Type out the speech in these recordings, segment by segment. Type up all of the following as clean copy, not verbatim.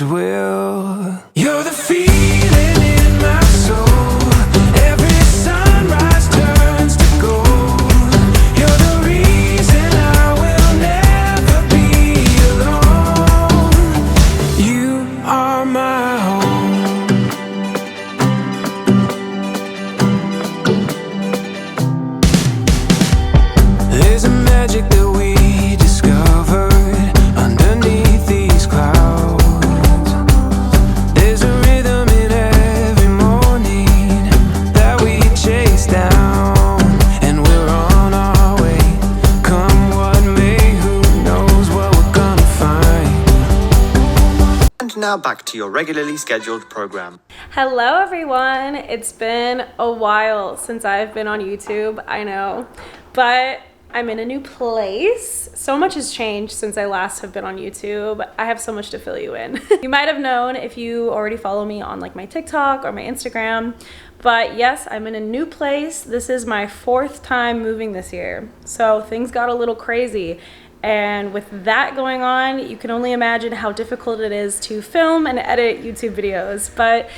His will. You're the feeling in my soul. Every sunrise turns to gold. You're the reason I will never be alone. You are my home. There's a magic that we discovered underneath these clouds. There's a rhythm in every morning that we chase down, and we're on our way. Come what may, who knows what we're gonna find. And now back to your regularly scheduled program. Hello everyone! It's been a while since I've been on YouTube, I know, but I'm in a new place. So much has changed since I last have been on YouTube. I have so much to fill you in. You might have known if you already follow me on like my TikTok or my Instagram, but yes, I'm in a new place. This is my 4th time moving this year. So things got a little crazy. And with that going on, you can only imagine how difficult it is to film and edit YouTube videos. But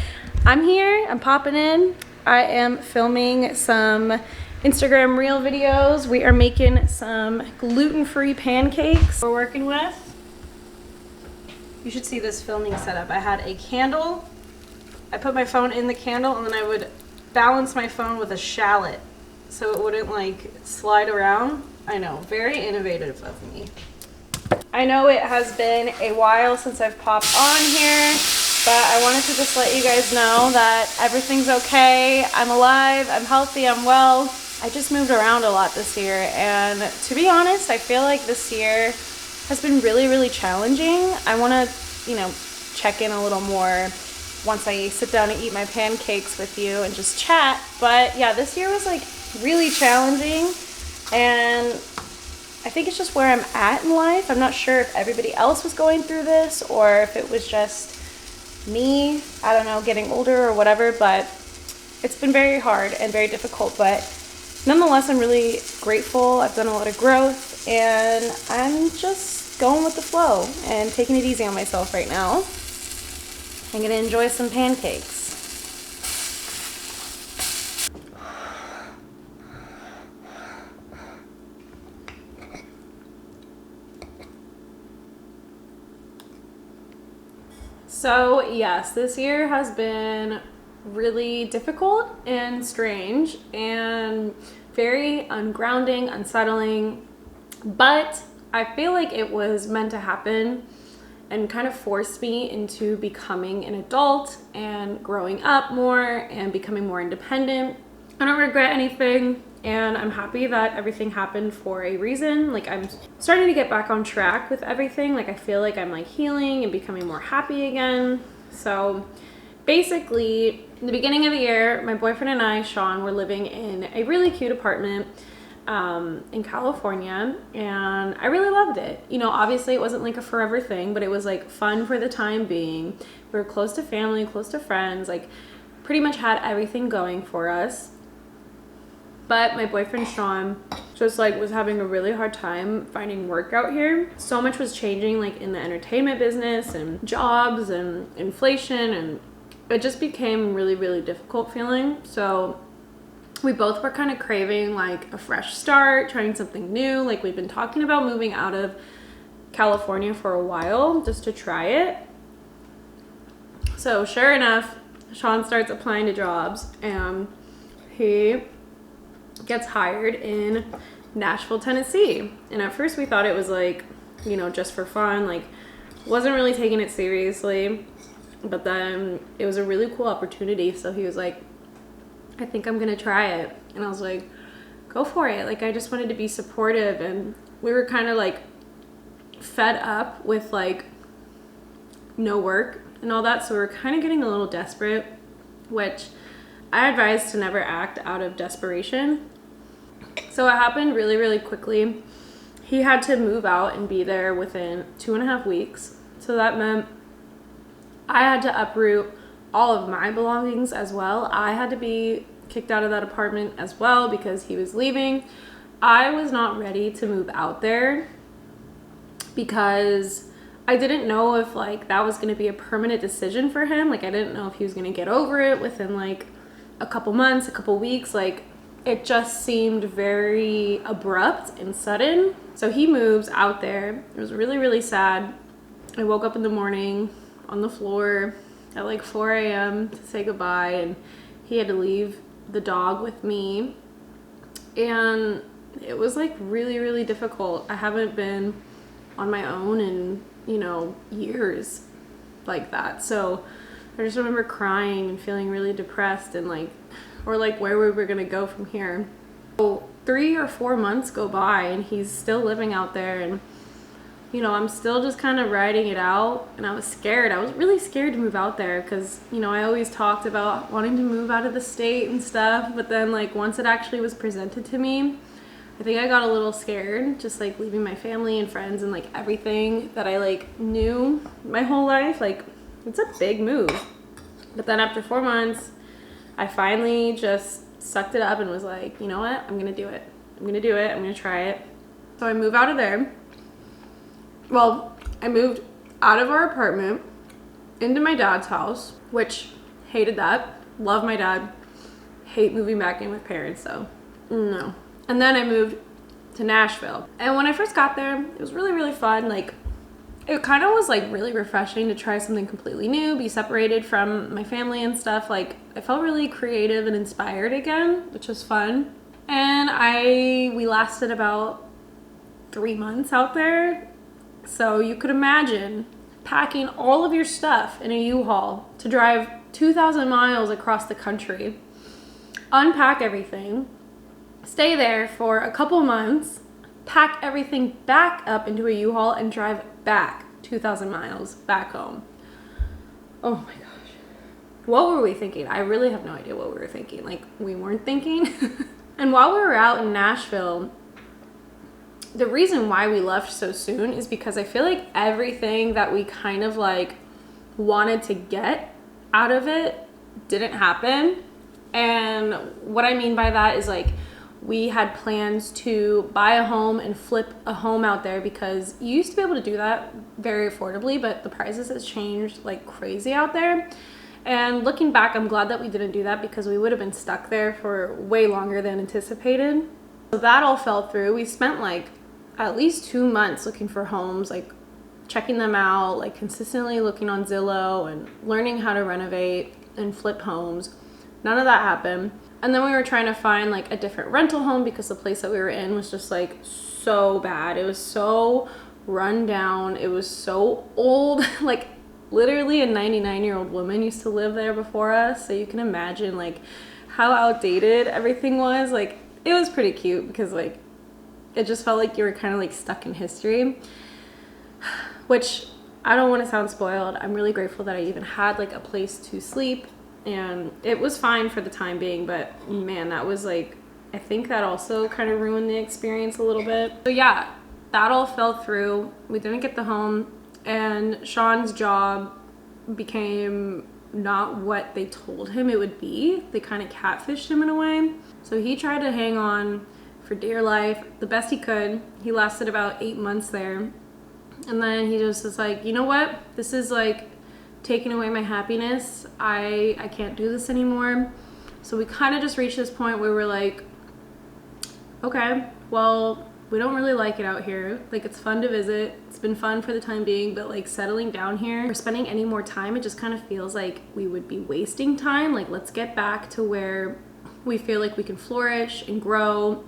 I'm here, I'm popping in. I am filming some Instagram Reel videos. We are making some gluten-free pancakes we're working with. You should see this filming setup. I had a candle. I put my phone in the candle and then I would balance my phone with a shallot so it wouldn't like slide around. I know, very innovative of me. I know it has been a while since I've popped on here, but I wanted to just let you guys know that everything's okay. I'm alive, I'm healthy, I'm well. I just moved around a lot this year, and to be honest, I feel like this year has been really, really challenging. I want to, check in a little more once I sit down and eat my pancakes with you and just chat. But yeah, this year was like really challenging, and I think it's just where I'm at in life. I'm not sure if everybody else was going through this or if it was just me, I don't know, getting older or whatever, but it's been very hard and very difficult. But nonetheless, I'm really grateful. I've done a lot of growth and I'm just going with the flow and taking it easy on myself right now. I'm gonna enjoy some pancakes. So yes, this year has been really difficult and strange and very ungrounding, unsettling, but I feel like it was meant to happen and kind of forced me into becoming an adult and growing up more and becoming more independent. I don't regret anything, and I'm happy that everything happened for a reason. Like, I'm starting to get back on track with everything. Like, I feel like I'm like healing and becoming more happy again. So basically, in the beginning of the year, my boyfriend and I, Sean, were living in a really cute apartment in California, and I really loved it. Obviously it wasn't like a forever thing, but it was like fun for the time being. We were close to family, close to friends, like pretty much had everything going for us. But my boyfriend Sean just like was having a really hard time finding work out here. So much was changing like in the entertainment business and jobs and inflation, and it just became really, really difficult feeling. So we both were kind of craving like a fresh start, trying something new. Like, we've been talking about moving out of California for a while just to try it. So sure enough, Sean starts applying to jobs and he gets hired in Nashville, Tennessee. And at first we thought it was like, just for fun, like wasn't really taking it seriously. But then it was a really cool opportunity. So he was like, I think I'm gonna try it. And I was like, go for it. Like, I just wanted to be supportive, and we were kind of like fed up with like no work and all that. So we were kind of getting a little desperate, which I advise to never act out of desperation. So it happened really, really quickly. He had to move out and be there within 2.5 weeks. So that meant I had to uproot all of my belongings as well. I had to be kicked out of that apartment as well because he was leaving. I was not ready to move out there because I didn't know if like that was going to be a permanent decision for him. Like I didn't know if he was going to get over it within like a couple months, a couple weeks. Like it just seemed very abrupt and sudden. So he moves out there. It was really, really sad. I woke up in the morning on the floor at like 4 a.m. to say goodbye, and he had to leave the dog with me. And it was like really, really difficult. I haven't been on my own in, you know, years like that. So I just remember crying and feeling really depressed and like, or like where we were gonna go from here. So 3 or 4 months go by and he's still living out there, and you know, I'm still just kind of riding it out, and I was scared. I was really scared to move out there because, you know, I always talked about wanting to move out of the state and stuff, but then like once it actually was presented to me, I think I got a little scared, just like leaving my family and friends and like everything that I like knew my whole life. Like it's a big move. But then after 4 months, I finally just sucked it up and was like, you know what? I'm gonna do it. I'm gonna do it. I'm gonna try it. So I move out of there. Well, I moved out of our apartment into my dad's house, which hated that. Love my dad. Hate moving back in with parents, so no. And then I moved to Nashville. And when I first got there, it was really, really fun. Like, it kind of was like really refreshing to try something completely new, be separated from my family and stuff. Like, I felt really creative and inspired again, which was fun. And we lasted about 3 months out there. So you could imagine packing all of your stuff in a U-Haul to drive 2,000 miles across the country, unpack everything, stay there for a couple months, pack everything back up into a U-Haul, and drive back 2,000 miles back home. Oh my gosh. What were we thinking? I really have no idea what we were thinking. Like, we weren't thinking. And while we were out in Nashville, the reason why we left so soon is because I feel like everything that we kind of like wanted to get out of it didn't happen. And what I mean by that is like we had plans to buy a home and flip a home out there because you used to be able to do that very affordably, but the prices has changed like crazy out there. And looking back, I'm glad that we didn't do that because we would have been stuck there for way longer than anticipated. So that all fell through. We spent like at least 2 months looking for homes, like checking them out, like consistently looking on Zillow and learning how to renovate and flip homes. None of that happened. And then we were trying to find like a different rental home because the place that we were in was just like so bad. It was so run down. It was so old. Like literally a 99-year-old woman used to live there before us. So you can imagine like how outdated everything was. Like it was pretty cute because like it just felt like you were kind of like stuck in history, which I don't want to sound spoiled. I'm really grateful that I even had like a place to sleep, and it was fine for the time being, but man, that was like, I think that also kind of ruined the experience a little bit. So yeah, that all fell through. We didn't get the home, and Sean's job became not what they told him it would be. They kind of catfished him in a way. So he tried to hang on for dear life, the best he could. He lasted about 8 months there. And then he just was like, you know what? This is like taking away my happiness. I can't do this anymore. So we kind of just reached this point where we're like, okay, well, we don't really like it out here. Like, it's fun to visit. It's been fun for the time being, but like settling down here or spending any more time, it just kind of feels like we would be wasting time. Like, let's get back to where we feel like we can flourish and grow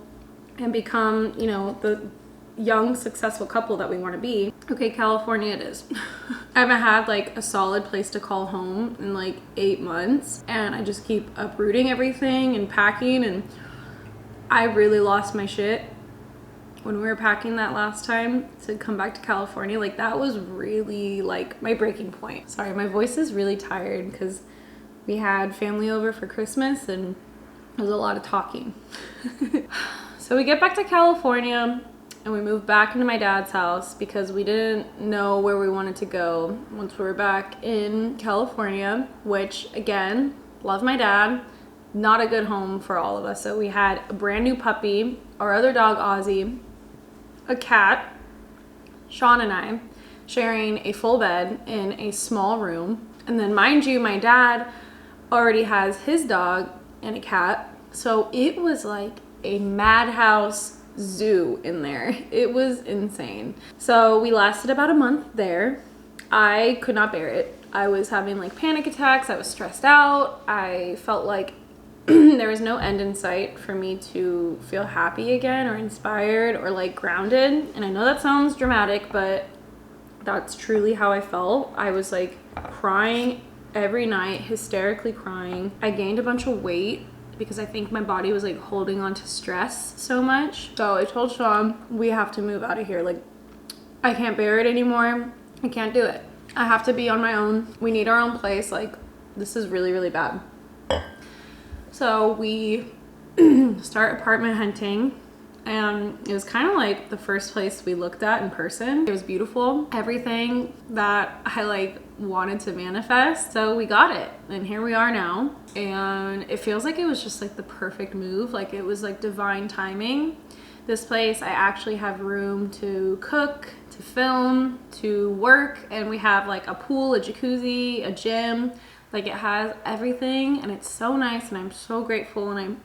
and become, you know, the young, successful couple that we want to be. Okay, California it is. I haven't had like a solid place to call home in like 8 months, and I just keep uprooting everything and packing, and I really lost my shit when we were packing that last time to come back to California. Like, that was really like my breaking point. Sorry, my voice is really tired because we had family over for Christmas and there was a lot of talking. So we get back to California and we moved back into my dad's house because we didn't know where we wanted to go once we were back in California, which again, love my dad, not a good home for all of us. So we had a brand new puppy, our other dog Ozzy, a cat, Sean and I, sharing a full bed in a small room. And then mind you, my dad already has his dog and a cat. So it was like a madhouse zoo in there. It was insane. So we lasted about a month there. I could not bear it. I was having like panic attacks. I was stressed out. I felt like there was no end in sight for me to feel happy again or inspired or like grounded. And I know that sounds dramatic, but that's truly how I felt. I was like crying every night, hysterically crying. I gained a bunch of weight because I think my body was like holding on to stress so much. So I told Sean, we have to move out of here. Like, I can't bear it anymore. I can't do it. I have to be on my own. We need our own place. Like, this is really, really bad. So we start apartment hunting, and it was kind of like the first place we looked at in person. It was beautiful. Everything that I like wanted to manifest. So we got it, and here we are now. And it feels like it was just like the perfect move. Like it was like divine timing. This place, I actually have room to cook, to film, to work, and we have like a pool, a jacuzzi, a gym. Like it has everything, and it's so nice, and I'm so grateful. And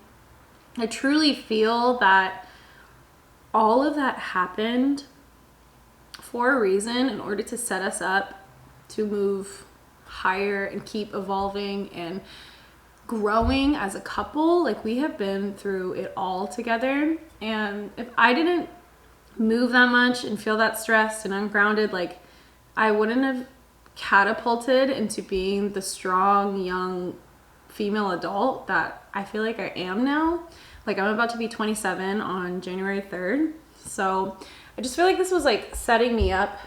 I truly feel that all of that happened for a reason, in order to set us up to move higher and keep evolving and growing as a couple. Like we have been through it all together, and if I didn't move that much and feel that stressed and ungrounded, like I wouldn't have catapulted into being the strong young female adult that I feel like I am now. Like I'm about to be 27 on January 3rd. So I just feel like this was like setting me up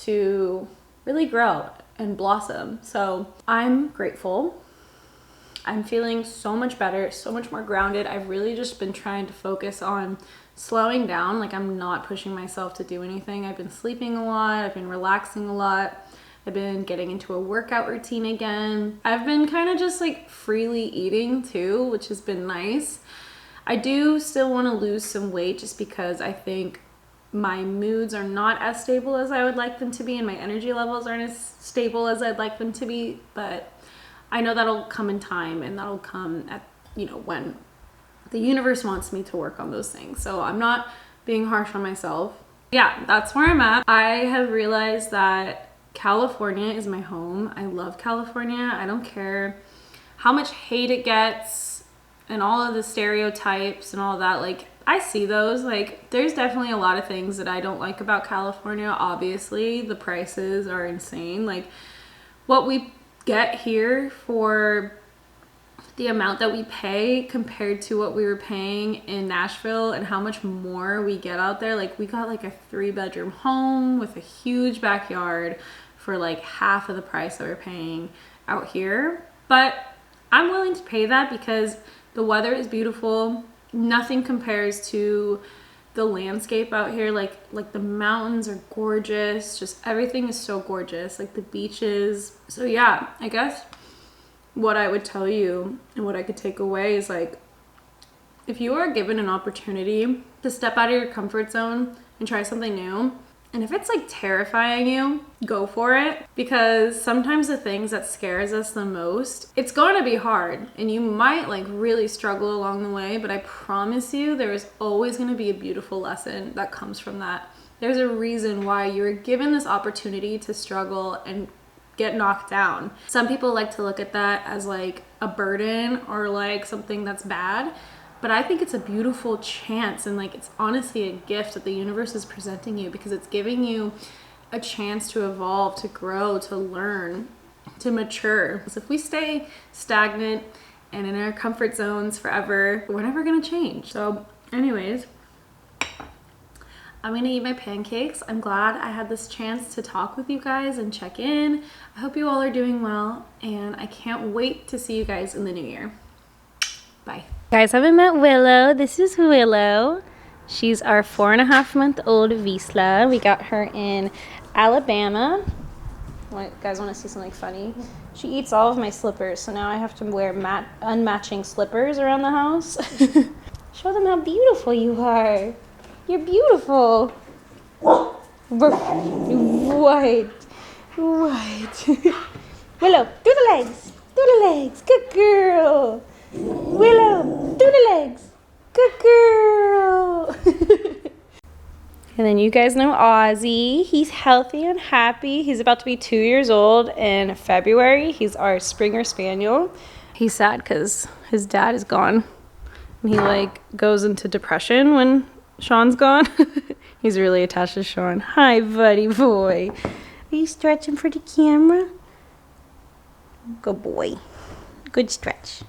to really grow and blossom. So I'm grateful. I'm feeling so much better, so much more grounded. I've really just been trying to focus on slowing down. Like I'm not pushing myself to do anything. I've been sleeping a lot. I've been relaxing a lot. I've been getting into a workout routine again. I've been kind of just like freely eating too, which has been nice. I do still want to lose some weight just because I think my moods are not as stable as I would like them to be, and my energy levels aren't as stable as I'd like them to be. But I know that'll come in time, and that'll come at, you know, when the universe wants me to work on those things. So I'm not being harsh on myself. Yeah, that's where I'm at. I have realized that California is my home. I love California. I don't care how much hate it gets and all of the stereotypes and all that. Like I see those. Like there's definitely a lot of things that I don't like about California. Obviously the prices are insane. Like what we get here for the amount that we pay compared to what we were paying in Nashville, and how much more we get out there. Like we got like a 3-bedroom home with a huge backyard for like half of the price that we're paying out here. But I'm willing to pay that because the weather is beautiful. Nothing compares to the landscape out here. Like the mountains are gorgeous. Just everything is so gorgeous. Like the beaches. So yeah, I guess what I would tell you and what I could take away is like, if you are given an opportunity to step out of your comfort zone and try something new, and if it's like terrifying you, go for it. Because sometimes the things that scares us the most, it's going to be hard, and you might like really struggle along the way, but I promise you there is always going to be a beautiful lesson that comes from that. There's a reason why you were given this opportunity to struggle and get knocked down. Some people like to look at that as like a burden or like something that's bad, but I think it's a beautiful chance, and like it's honestly a gift that the universe is presenting you, because it's giving you a chance to evolve, to grow, to learn, to mature. Because if we stay stagnant and in our comfort zones forever, we're never gonna change. So anyways, I'm gonna eat my pancakes. I'm glad I had this chance to talk with you guys and check in. I hope you all are doing well, and I can't wait to see you guys in the new year. Bye. Guys, haven't met Willow. This is Willow. She's our 4.5-month-old Visla. We got her in Alabama. Guys want to see something funny? She eats all of my slippers, so now I have to wear unmatching slippers around the house. Show them how beautiful you are. You're beautiful. What? Willow, do the legs. Do the legs. Good girl. Willow, do the legs. Good girl. And then you guys know Ozzy. He's healthy and happy. He's about to be 2 years old in February. He's our Springer Spaniel. He's sad because his dad is gone. And he like goes into depression when Sean's gone. He's really attached to Sean. Hi, buddy boy. Are you stretching for the camera? Good boy. Good stretch.